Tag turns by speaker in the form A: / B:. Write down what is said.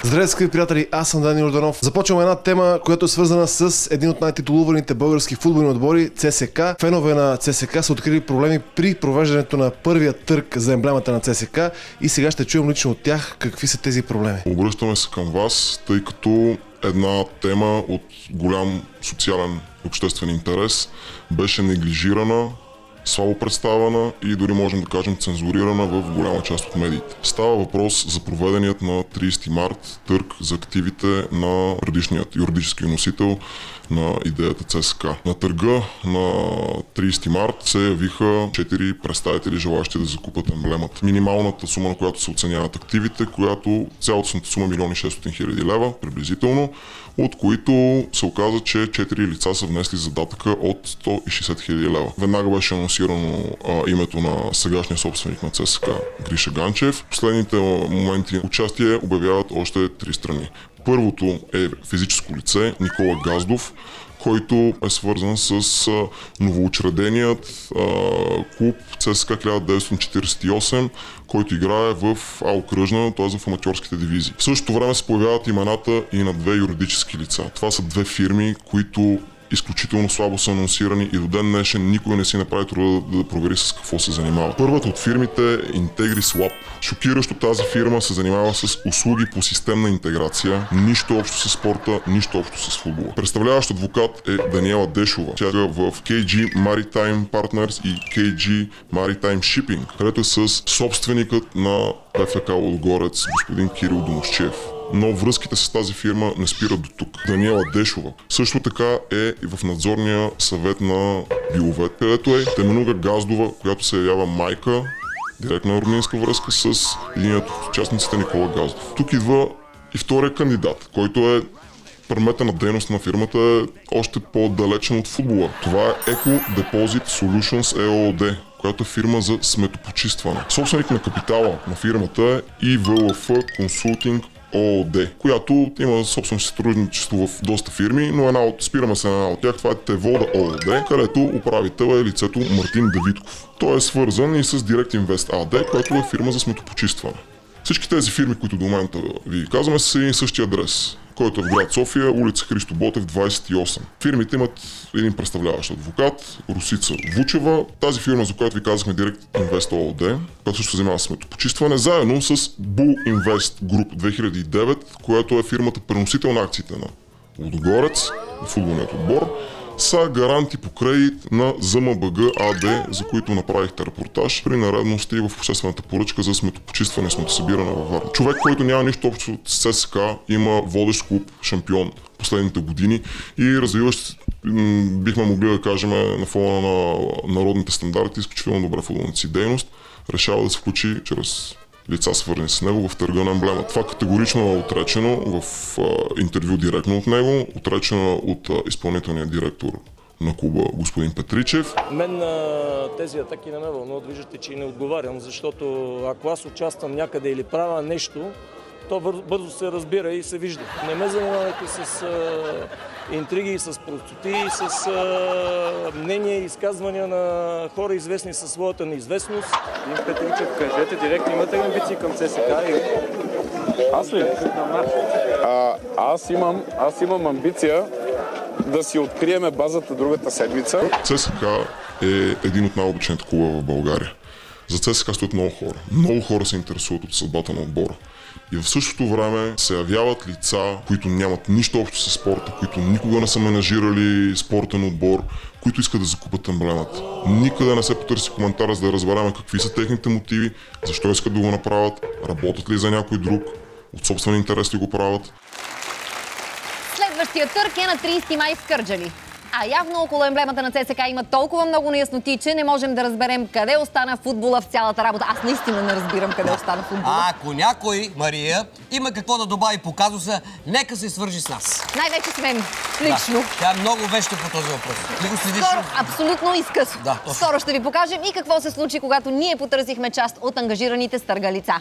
A: Здравейте, скъпи приятели, аз съм Дани Йорданов. Започваме една тема, която е свързана с един от най-титулуваните български футболни отбори ЦСКА. Фенове на ЦСКА са открили проблеми при провеждането на първия търг за емблемата на ЦСКА и сега ще чуем лично от тях какви са тези проблеми.
B: Обръщаме се към вас, тъй като една тема от голям социален и обществен интерес беше неглижирана, слабо представена и дори можем да кажем цензурирана в голяма част от медиите. Става въпрос за проведеният на 30 март търг за активите на предишният юридически носител на идеята ЦСКА. На търга на 30 март се явиха 4 представители, желащи да закупат емблемата. Минималната сума, на която се оценяват активите, която цялостната сума 1 600 000 лева приблизително, от които се оказа, че 4 лица са внесли задатъка от 160 000 лева. Веднага беше анонсирано името на сегашния собственик на ЦСКА Гриша Ганчев. В последните моменти участие обявяват още 3 страни. Първото е физическо лице Никола Газдов, който е свързан с новоучреденият клуб ЦСКА 1948, който играе в окръжна, т.е. в аматьорските дивизии. В същото време се появяват имената и на 2 юридически лица. Това са 2 фирми, които изключително слабо са анонсирани и до ден днешен никой не си направи труда да провери с какво се занимава. Първата от фирмите е Integris Lab. Шокиращо тази фирма се занимава с услуги по системна интеграция, нищо общо с спорта, нищо общо с футбола. Представляващ адвокат е Даниела Дешова. Тя е в KG Maritime Partners и KG Maritime Shipping, където е с собственикът на ПФК Лудогорец, господин Кирил Домощиев. Но връзките с тази фирма не спират до тук. Даниела Дешова също така е и в надзорния съвет на Биовет, където е Теменуга Газдова, която се явява майка, директна роднинска връзка с един от участниците Никола Газдов. Тук идва и втория кандидат, който е предмета на дейност на фирмата е още по-далечен от футбола. Това е Eco Deposit Solutions EOD, която е фирма за сметопочистване. Собственик на капитала на фирмата е ИВЛФ Consulting ООД, която има собствено сътрудничество в доста фирми, но спираме се на една от тях, това е Тевода ООД, където управител е лицето Мартин Давидков. Той е свързан и с Direct Invest AD, която е фирма за сметопочистване. Всички тези фирми, които до момента ви казваме, са един същия адрес, който е в град София, улица Христо Ботев, 28. Фирмите имат един представляващ адвокат, Русица Вучева. Тази фирма, за която ви казахме, Direct Invest ООД, която също се занимава с сметопочистване, заедно с Bull Invest Group 2009, която е фирмата преносител на акциите на Лудогорец, футболният отбор, са гаранти по кредит на ЗМБГ АД, за които направихте репортаж при нередности в обществената поръчка за сметопочистване и сметосъбиране във Варна. Човек, който няма нищо общо с ЦСКА, има водещ клуб шампион последните години и развиващ, бихме могли да кажем, на фона на народните стандарти, изключително добра футболната дейност, решава да се включи чрез лица свързани с него в търга на емблема. Това категорично е отречено в интервю директно от него, отречено от изпълнителния директор на клуба господин Петричев.
C: Мен тези атаки не ме вълнуват, виждате, че и не отговарям, защото ако аз участвам някъде или правя нещо, то бързо се разбира и се вижда. Не ме занимавайте с интриги, с простоти, с мнения и изказвания на хора, известни със своята неизвестност.
D: Господин Петричев, кажете директно, имате ли амбиции към ЦСКА? Аз ли? Аз имам амбиция да си откриеме базата другата седмица.
B: ЦСКА е един от най-обичаните клуба в България. За ЦСКА стоят много хора. Много хора се интересуват от съдбата на отбора. И в същото време се явяват лица, които нямат нищо общо с спорта, които никога не са менажирали спортен отбор, които искат да закупат емблемата. Никъде не се потърси коментара, за да разберем какви са техните мотиви, защо искат да го направят, работят ли за някой друг, от собствен интерес ли го правят.
E: Следващия търг е на 30 май в Кърджали. А явно около емблемата на ЦСКА има толкова много неясноти, че не можем да разберем къде остана футбола в цялата работа. Аз наистина не разбирам къде остана футбола.
F: Ако някой, Мария, има какво да добави по казуса, нека се свържи с нас.
E: Най-вече с мен, лично.
F: Да, тя е много веща по този въпрос. Ти го следиш?
E: Скоро, абсолютно изкъсно.
F: Да,
E: скоро ще ви покажем и какво се случи, когато ние потърсихме част от ангажираните с търга лица.